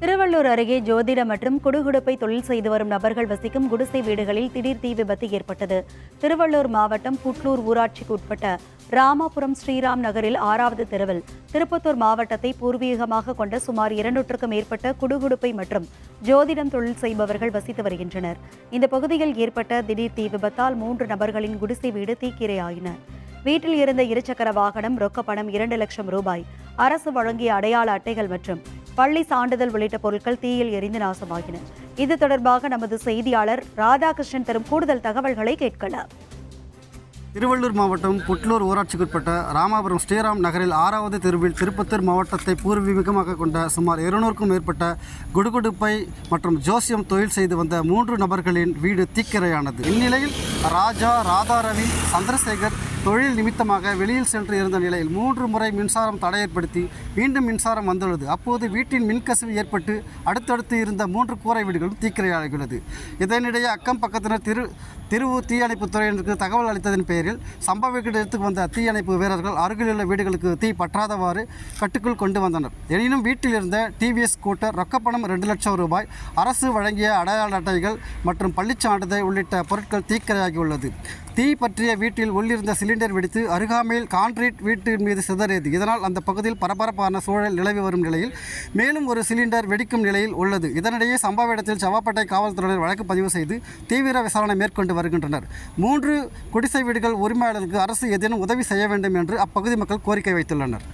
திருவள்ளூர் அருகே ஜோதிட மற்றும் குடுகுடுப்பை தொழில் செய்து வரும் நபர்கள் வசிக்கும் குடிசை வீடுகளில் திடீர் தீ விபத்து ஏற்பட்டது. திருவள்ளூர் மாவட்டம் புட்லூர் ஊராட்சிக்கு உட்பட்ட ராமாபுரம் ஸ்ரீராம் நகரில் 6வது தெருவில் திருப்பத்தூர் மாவட்டத்தை பூர்வீகமாக கொண்ட சுமார் 200க்கும் மேற்பட்ட குடுகுடுப்பை மற்றும் ஜோதிடம் தொழில் செய்பவர்கள் வசித்து வருகின்றனர். இந்த பகுதியில் ஏற்பட்ட திடீர் தீ விபத்தால் 3 நபர்களின் குடிசை வீடு தீக்கிரையாயின. வீட்டில் இருந்த இருசக்கர வாகனம், ரொக்க பணம் 2 லட்சம் ரூபாய், அரசு வழங்கிய அடையாள அட்டைகள் மற்றும் பள்ளி சான்றிதழ் உள்ளிட்ட பொருட்கள் தீயில் எரிந்து நாசமாகின. இது தொடர்பாக நமது செய்தியாளர் ராதாகிருஷ்ணன் தரும் கூடுதல் தகவல்களை கேட்கலாம். திருவள்ளூர் மாவட்டம் புட்லூர் ஊராட்சிக்குட்பட்ட ராமாபுரம் ஸ்ரீராம் நகரில் 6வது தெருவில் திருப்பத்தூர் மாவட்டத்தை பூர்வீகமாக கொண்ட சுமார் 200க்கும் மேற்பட்ட குடுகுடுப்பை மற்றும் ஜோசியம் தொழில் செய்து வந்த 3 நபர்களின் வீடு தீக்கிரையானது. இந்நிலையில் ராஜா, ராதாரவி, சந்திரசேகர் தொழில் நிமித்தமாக வெளியில் சென்று இருந்த நிலையில் 3 முறை மின்சாரம் தடை ஏற்படுத்தி மீண்டும் மின்சாரம் வந்துள்ளது. அப்போது வீட்டின் மின்கசிவு ஏற்பட்டு அடுத்தடுத்து இருந்த 3 கூரை வீடுகளும் தீக்கிரையாகியுள்ளது. இதனிடையே அக்கம் பக்கத்தினர் திருவூர் தீயணைப்புத் துறையினருக்கு தகவல் அளித்ததன் பேரில் சம்பவ இடத்துக்கு வந்த தீயணைப்பு வீரர்கள் அருகிலுள்ள வீடுகளுக்கு தீ பற்றாதவாறு கட்டுக்குள் கொண்டு வந்தனர். எனினும் வீட்டில் இருந்த டிவிஎஸ் ஸ்கூட்டர், ரொக்கப்பணம் 2 லட்சம் ரூபாய், அரசு வழங்கிய அடையாள அட்டைகள் மற்றும் பள்ளிச் சான்றிதழ் உள்ளிட்ட பொருட்கள் தீக்கிரையாகியுள்ளது. தீ பற்றிய வீட்டில் உள்ளிருந்த சிலிண்டர் வெடித்து அருகாமையில் கான்கிரீட் வீட்டின் மீது சிதறியது. இதனால் அந்த பகுதியில் பரபரப்பான சூழல் நிலவி வரும் நிலையில் மேலும் ஒரு சிலிண்டர் வெடிக்கும் நிலையில் உள்ளது. இதனிடையே சம்பவ இடத்தில் சவாப்பேட்டை காவல்துறையினர் வழக்கு பதிவு செய்து தீவிர விசாரணை மேற்கொண்டு வருகின்றனர். 3 குடிசை வீடுகள் உரிமையாளர்களுக்கு அரசு ஏதேனும் உதவி செய்ய வேண்டும் என்று அப்பகுதி மக்கள் கோரிக்கை வைத்துள்ளனர்.